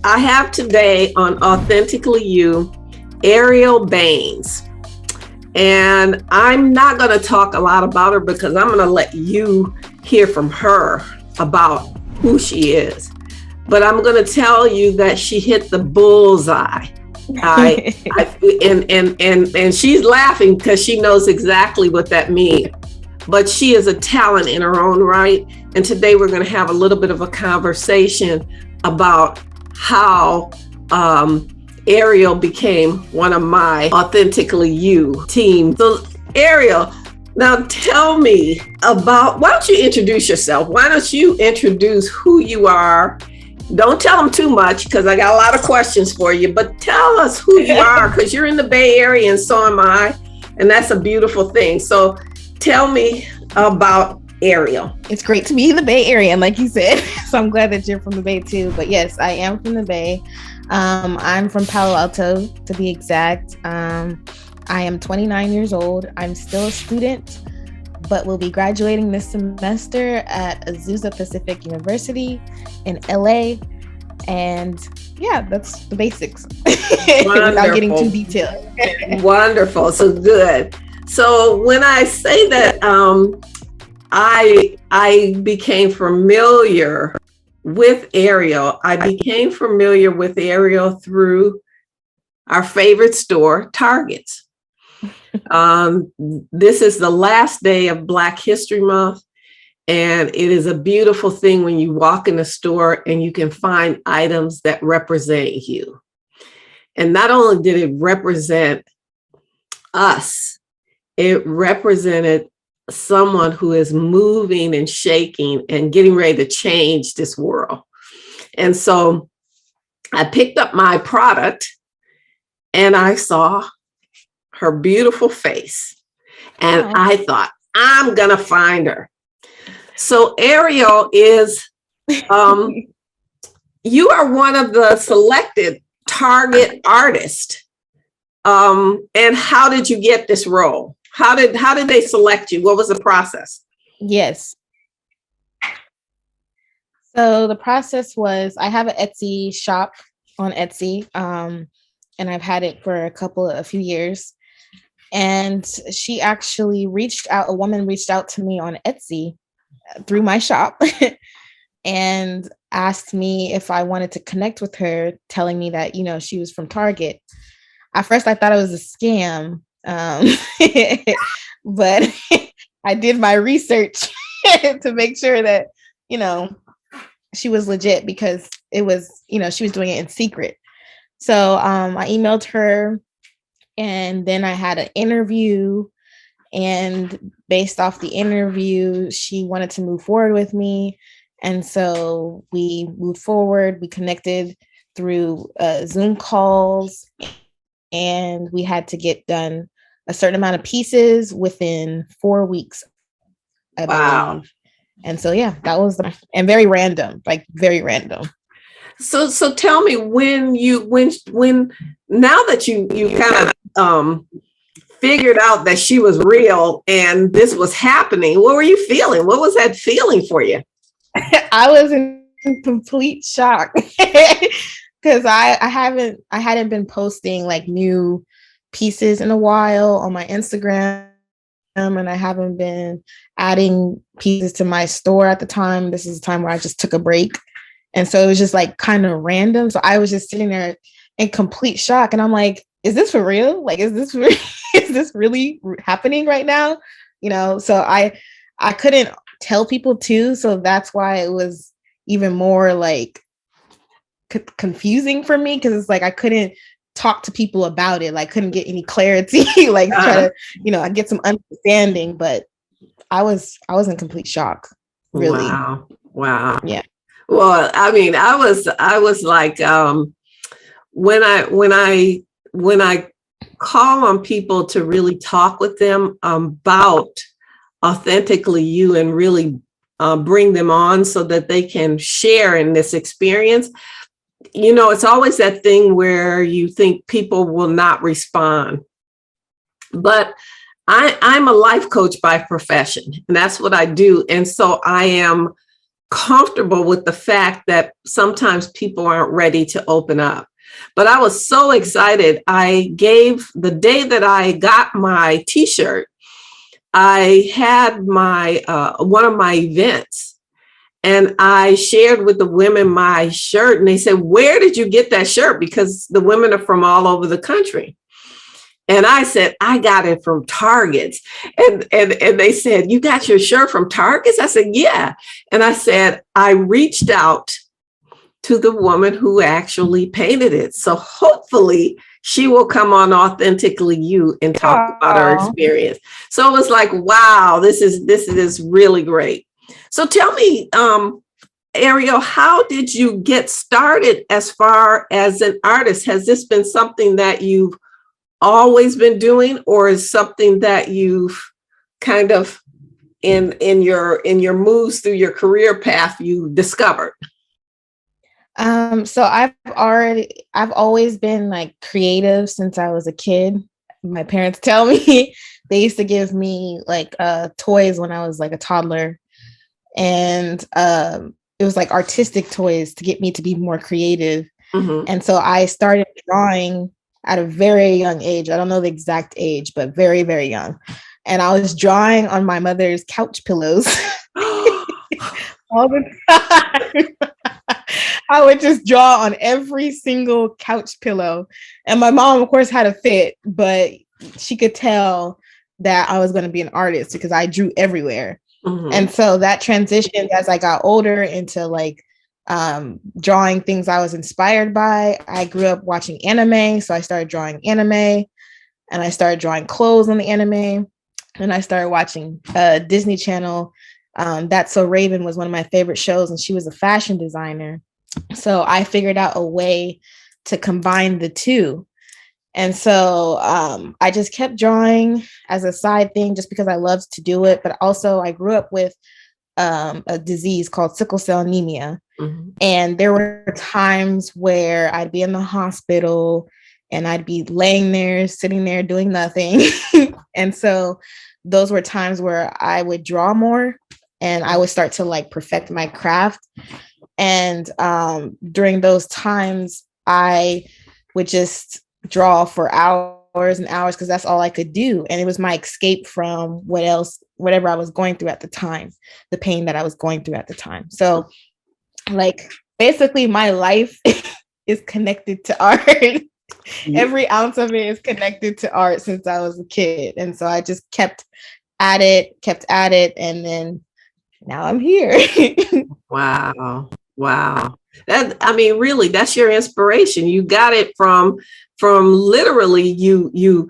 I have today on Authentically You, Airielle Bains. And I'm not going to talk a lot about her because I'm going to let you hear from her about who she is. But I'm going to tell you that she hit the bullseye. And she's laughing because she knows exactly what that means. But she is a talent in her own right. And today we're going to have a little bit of a conversation about how Airielle became one of my Authentically You team. So Airielle, now tell me about, why don't you introduce yourself? Why don't you introduce who you are? Don't tell them too much because I got a lot of questions for you, but tell us who you are because you're in the Bay Area and so am I. And that's a beautiful thing. So tell me about Airielle. It's great to be in the Bay Area, and like you said, so I'm glad that you're from the Bay too. But yes, I am from the Bay. I'm from Palo Alto, to be exact. I am 29 years old. I'm still a student, but will be graduating this semester at Azusa Pacific University in LA. And yeah, that's the basics without getting too detailed. Wonderful. So good. So when I say that I became familiar with Airielle, I became familiar with Airielle through our favorite store, Target's. This is the last day of Black History Month, and it is a beautiful thing when you walk in a store and you can find items that represent you. And not only did it represent us, it represented someone who is moving and shaking and getting ready to change this world. And so I picked up my product and I saw her beautiful face. And I thought, I'm going to find her. So Airielle is, you are one of the selected Target artists. And how did you get this role? How did they select you? What was the process? Yes. So the process was, I have an Etsy shop on Etsy, and I've had it for a few years. And she actually a woman reached out to me on Etsy through my shop and asked me if I wanted to connect with her, telling me that, she was from Target. At first I thought it was a scam. But I did my research to make sure that, she was legit because it was, she was doing it in secret. So I emailed her and then I had an interview, and based off the interview, she wanted to move forward with me. And so we moved forward, we connected through Zoom calls, and we had to get done a certain amount of pieces within 4 weeks, I believe. And so, yeah, that was and very random, very random. So tell me, when now that you kind of figured out that she was real and this was happening, what were you feeling? What was that feeling for you? I was in complete shock because I hadn't been posting new pieces in a while on my Instagram, and I haven't been adding pieces to my store at the time. This is a time where I just took a break. And so it was just kind of random. So I was just sitting there in complete shock. And I'm like, is this for real? Is this really happening right now? So I couldn't tell people too. So that's why it was even more confusing for me. Cause it's I couldn't talk to people about it. Couldn't get any clarity, try to, get some understanding, but I was in complete shock. Really. Wow. Yeah. Well, I mean, I was like, when I call on people to really talk with them about Authentically You and really bring them on so that they can share in this experience, it's always that thing where you think people will not respond. But I'm a life coach by profession, and that's what I do. And so I am comfortable with the fact that sometimes people aren't ready to open up. But I was so excited. I gave the day that I got my t-shirt, I had my one of my events, and I shared with the women my shirt, and they said, "Where did you get that shirt?" Because the women are from all over the country. And I said, "I got it from Targets." And they said, "You got your shirt from Targets?" I said, "Yeah." And I said, "I reached out to the woman who actually painted it. So hopefully she will come on Authentically You and talk about her Oh, experience." So it was like, wow, this is really great. So tell me, Airielle, how did you get started as far as an artist? Has this been something that you've always been doing, or is something that you've kind of in your moves through your career path you discovered? so I've always been like creative since I was a kid. My parents tell me they used to give me like toys when I was like a toddler, and it was like artistic toys to get me to be more creative. Mm-hmm. And so I started drawing at a very young age. I don't know the exact age, but very, very young. And I was drawing on my mother's couch pillows all the time. I would just draw on every single couch pillow. And my mom, of course, had a fit, but she could tell that I was going to be an artist because I drew everywhere. Mm-hmm. And so that transitioned as I got older into like drawing things I was inspired by. I grew up watching anime, so I started drawing anime, and I started drawing clothes on the anime. And I started watching Disney Channel. That's So Raven was one of my favorite shows, and she was a fashion designer. So I figured out a way to combine the two. And so I just kept drawing as a side thing just because I loved to do it. But also, I grew up with a disease called sickle cell anemia. Mm-hmm. And there were times where I'd be in the hospital and I'd be laying there, sitting there, doing nothing. And so those were times where I would draw more and I would start to like perfect my craft. And during those times, I would just draw for hours and hours because that's all I could do. And it was my escape from whatever I was going through at the time, the pain that I was going through at the time. So like basically my life is connected to art. Every ounce of it is connected to art since I was a kid. And so I just kept at it. And then now I'm here. Wow. Wow. That, I mean, really, that's your inspiration. You got it from literally you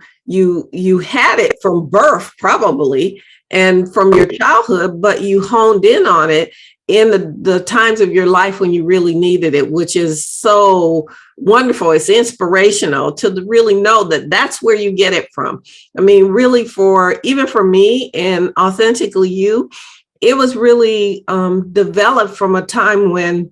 had it from birth probably and from your childhood, but you honed in on it in the times of your life when you really needed it, which is so wonderful. It's inspirational to really know that that's where you get it from. I mean, really, even for me and Authentically You, it was really developed from a time when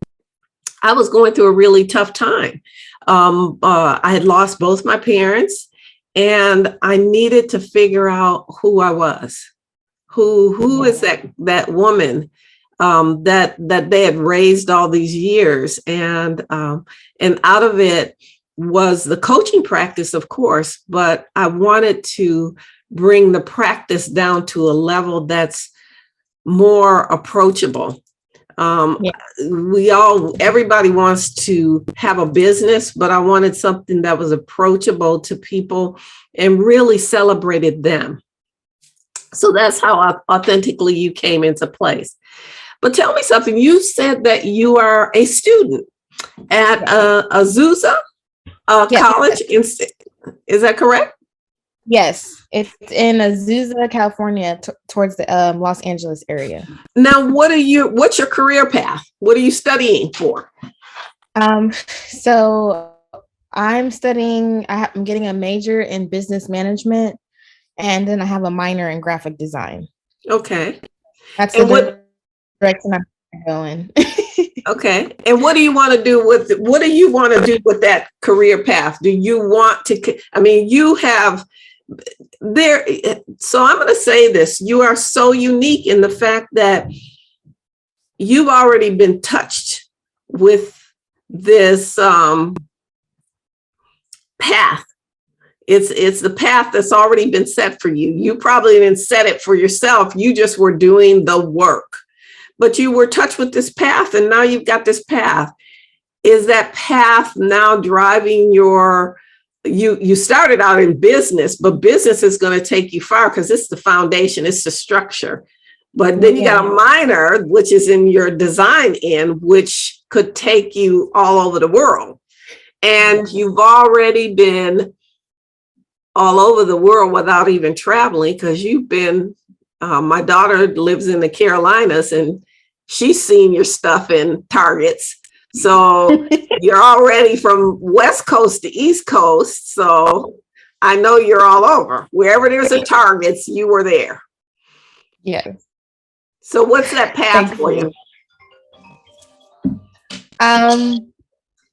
I was going through a really tough time. I had lost both my parents, and I needed to figure out who I was. Who is that woman that they had raised all these years, and out of it was the coaching practice, of course. But I wanted to bring the practice down to a level that's more approachable. Everybody wants to have a business, but I wanted something that was approachable to people and really celebrated them. So that's how Authentically You came into place. But tell me something. You said that you are a student at Azusa College. Is that correct? Yes, it's in Azusa, California, towards the Los Angeles area. Now, what's your career path? What are you studying for? So I'm studying, I'm getting a major in business management, and then I have a minor in graphic design. Okay. That's the direction I'm going. Okay. And what do you want to do with that career path? Do you want to, I mean, you have there, so I'm going to say this, you are so unique in the fact that you've already been touched with this path. It's the path that's already been set for you. You probably didn't set it for yourself. You just were doing the work, but you were touched with this path, and now you've got this path. Is that path now driving your, you started out in business, but business is going to take you far because it's the foundation, it's the structure. But then you got a minor, which is in your design end, which could take you all over the world. And you've already been all over the world without even traveling, because you've been, my daughter lives in the Carolinas and she's seen your stuff in Targets. So you're already from West Coast to East Coast. So I know you're all over. Wherever there's a Targets, you were there. Yes. So what's that path for you?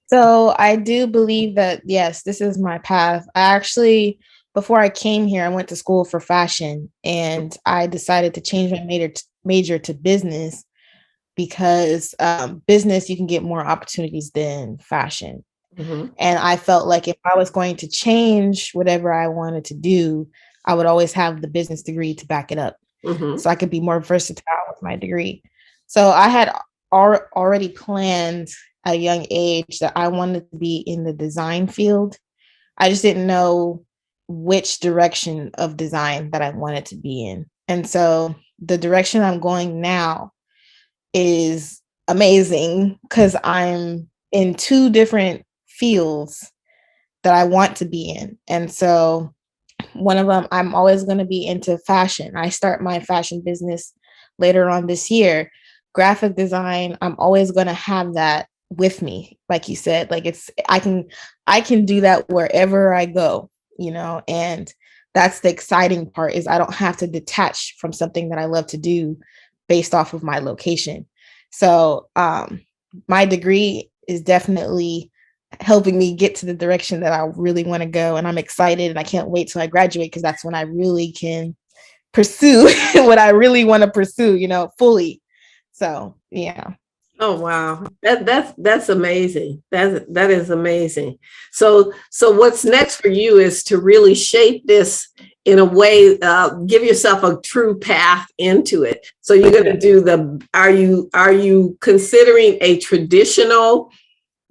So I do believe that, yes, this is my path. I actually, before I came here, I went to school for fashion, and I decided to change my major to business because business, you can get more opportunities than fashion. Mm-hmm. And I felt like if I was going to change whatever I wanted to do, I would always have the business degree to back it up. Mm-hmm. So I could be more versatile with my degree. So I had already planned at a young age that I wanted to be in the design field. I just didn't know which direction of design that I wanted to be in. And so the direction I'm going now is amazing because I'm in two different fields that I want to be in. And so one of them, I'm always going to be into fashion. I start my fashion business later on this year. Graphic design, I'm always going to have that with me. Like you said, like I can do that wherever I go, you know, and that's the exciting part, is I don't have to detach from something that I love to do based off of my location. So my degree is definitely helping me get to the direction that I really want to go. And I'm excited, and I can't wait till I graduate, because that's when I really can pursue what I really want to pursue, you know, fully. So, yeah. Oh, wow. That's amazing. That is amazing. So what's next for you is to really shape this in a way, give yourself a true path into it. So you're going to do are you considering a traditional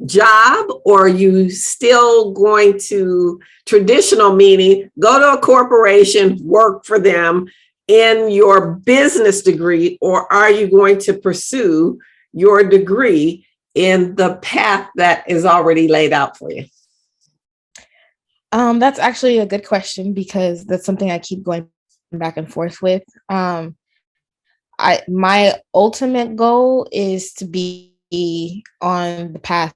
job, or are you still going to, traditional meaning go to a corporation, work for them in your business degree, or are you going to pursue your degree in the path that is already laid out for you? That's actually a good question, because that's something I keep going back and forth with. My ultimate goal is to be on the path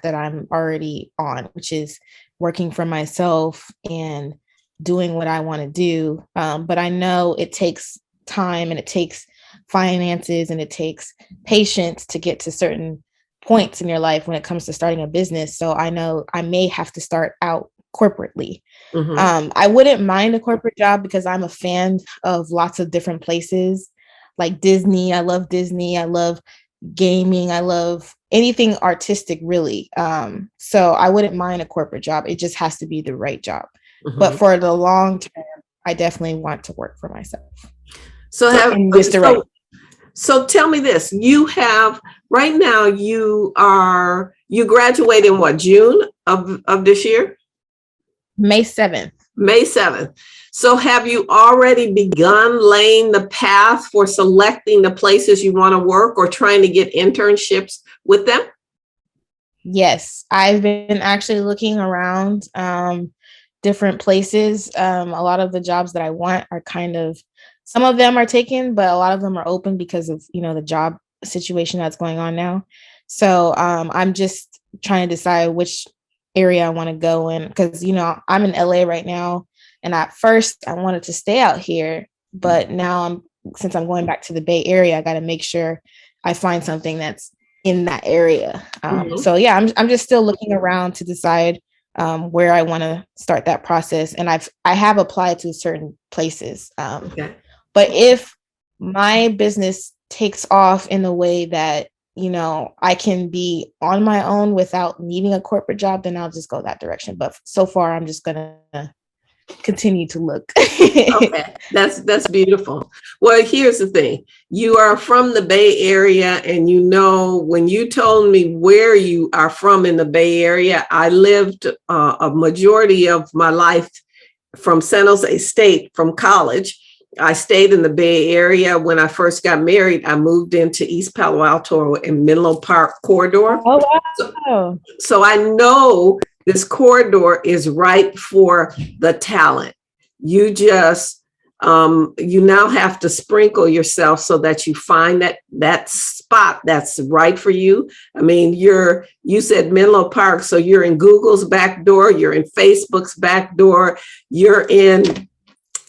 that I'm already on, which is working for myself and doing what I want to do. But I know it takes time, and it takes finances, and it takes patience to get to certain points in your life when it comes to starting a business. So I know I may have to start out corporately. Mm-hmm. I wouldn't mind a corporate job, because I'm a fan of lots of different places, like Disney. I love Disney. I love gaming. I love anything artistic, really. So I wouldn't mind a corporate job. It just has to be the right job. Mm-hmm. But for the long term, I definitely want to work for myself. So tell me this, you have right now, you graduate in what, June of this year? May 7th. May 7th. So have you already begun laying the path for selecting the places you want to work, or trying to get internships with them? Yes, I've been actually looking around different places. A lot of the jobs that I want are some of them are taken, but a lot of them are open because of, you know, the job situation that's going on now. So I'm just trying to decide which area I want to go in, because, you know, I'm in LA right now, and at first I wanted to stay out here, but now since I'm going back to the Bay Area, I got to make sure I find something that's in that area. Mm-hmm. So yeah, I'm just still looking around to decide where I want to start that process, and I have applied to certain places. Okay. But if my business takes off in a way that, you know, I can be on my own without needing a corporate job, then I'll just go that direction. But so far, I'm just going to continue to look. Okay, that's beautiful. Well, here's the thing. You are from the Bay Area, and you know, when you told me where you are from in the Bay Area, I lived a majority of my life from San Jose State from college. I stayed in the Bay Area. When I first got married, I moved into East Palo Alto in Menlo Park corridor. Oh, So, wow. so I know this corridor is right for the talent. You just you now have to sprinkle yourself so that you find that spot that's right for you. I mean, you said Menlo Park, so you're in Google's back door, you're in Facebook's back door, you're in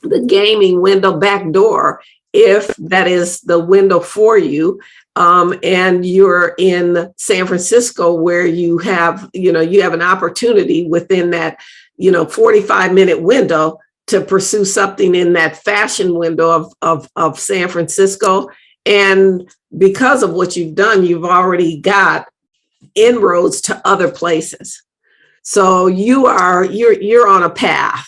the gaming window back door, if that is the window for you. And you're in San Francisco, where you have an opportunity within that 45-minute window to pursue something in that fashion window of San Francisco. And because of what you've done, you've already got inroads to other places. So you're on a path.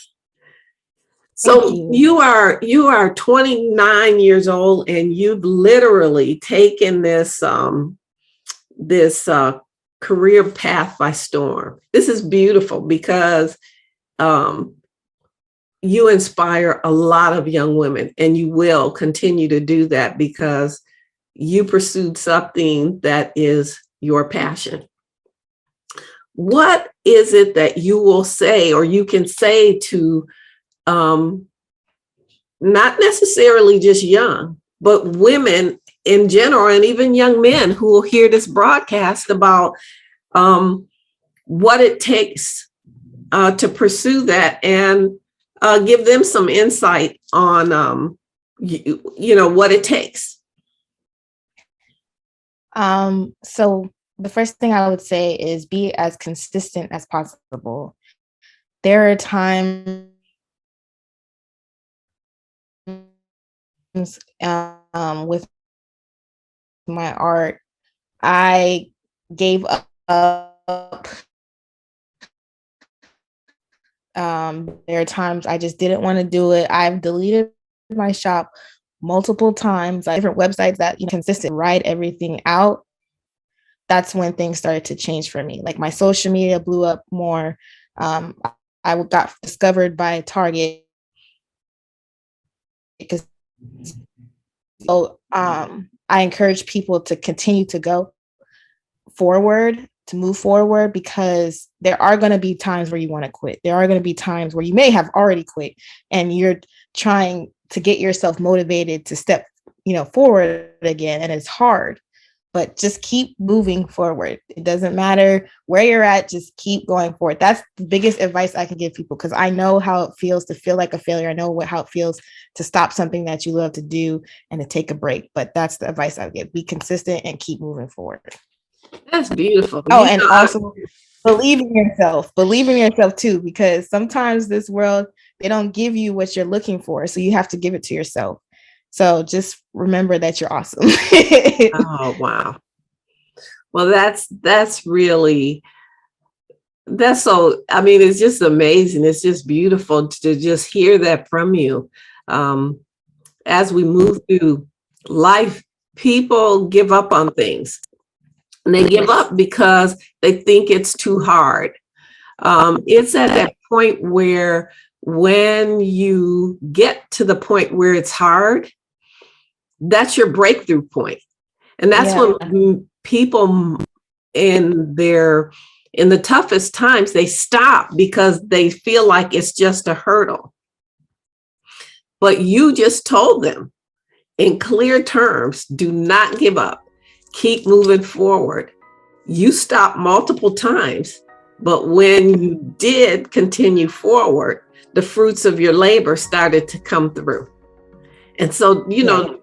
So you are 29 years old, and you've literally taken this career path by storm. This is beautiful, because you inspire a lot of young women, and you will continue to do that because you pursued something that is your passion. What is it that you will say, or you can say to not necessarily just young, but women in general, and even young men who will hear this broadcast, about what it takes to pursue that, and give them some insight on what it takes? So the first thing I would say is be as consistent as possible. There are times with my art, I gave up. There are times I just didn't want to do it. I've deleted my shop multiple times, different websites that consistent write everything out. That's when things started to change for me. Like, my social media blew up more. I got discovered by Target because I encourage people to continue to go forward, to move forward, because there are going to be times where you want to quit. There are going to be times where you may have already quit, and you're trying to get yourself motivated to step, forward again. And it's hard, but just keep moving forward. It doesn't matter where you're at, just keep going forward. That's the biggest advice I can give people, because I know how it feels to feel like a failure. I know how it feels to stop something that you love to do and to take a break. But that's the advice I would give. Be consistent and keep moving forward. That's beautiful. Oh, and also believe in yourself. Believe in yourself too, because sometimes this world, they don't give you what you're looking for. So you have to give it to yourself. So just remember that you're awesome. Oh, wow. Well, that's so, I mean, it's just amazing. It's just beautiful to just hear that from you. As we move through life, people give up on things. And they give up because they think it's too hard. It's at that point where, when you get to the point where it's hard, that's your breakthrough point. And that's when people in the toughest times, they stop because they feel like it's just a hurdle. But you just told them in clear terms, do not give up. Keep moving forward. You stopped multiple times, but when you did continue forward, the fruits of your labor started to come through. And so,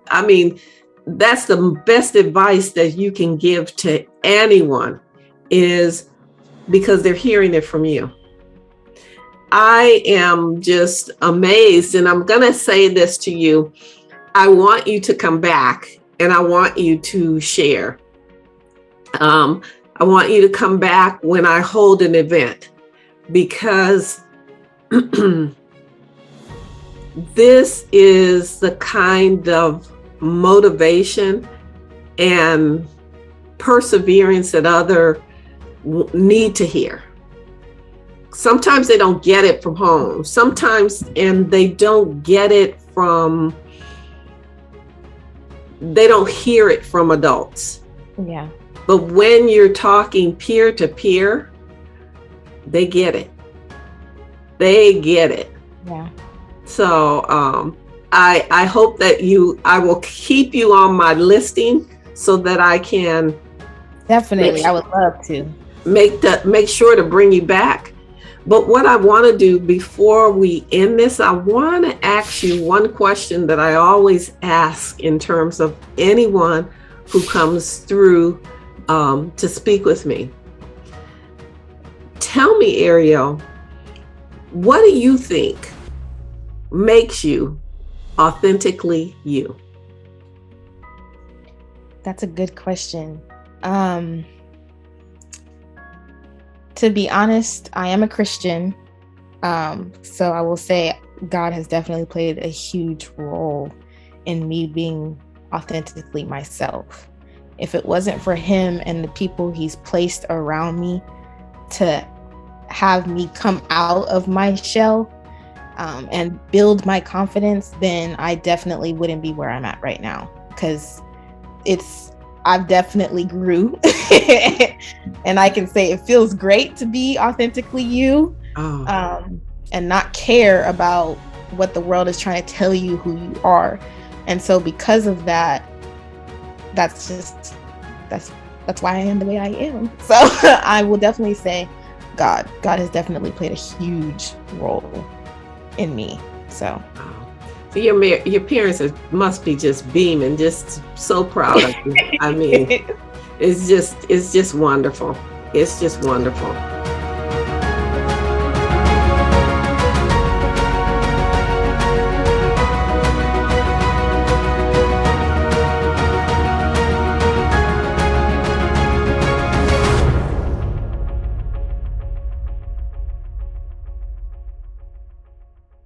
I mean, that's the best advice that you can give to anyone, is because they're hearing it from you. I am just amazed, and I'm going to say this to you. I want you to come back and I want you to share. I want you to come back when I hold an event, because this is the kind of motivation and perseverance that others need to hear. Sometimes they don't get it from home. Sometimes, and they don't get it from, they don't hear it from adults. Yeah. But when you're talking peer to peer, they get it. They get it. Yeah. So I hope that I will keep you on my listing so that I can Definitely. I would love to make sure to bring you back. But what I want to do before we end this, I want to ask you one question that I always ask in terms of anyone who comes through to speak with me. Tell me, Airielle, what do you think makes you authentically you? That's a good question. To be honest, I am a Christian. So I will say God has definitely played a huge role in me being authentically myself. If it wasn't for him and the people he's placed around me to have me come out of my shell and build my confidence, then I definitely wouldn't be where I'm at right now, because I've definitely grew. And I can say it feels great to be authentically you, and not care about what the world is trying to tell you who you are. And so because of that, that's why I am the way I am. So I will definitely say God has definitely played a huge role in me. So your parents must be just beaming, just so proud of you. I mean, it's just wonderful. It's just wonderful.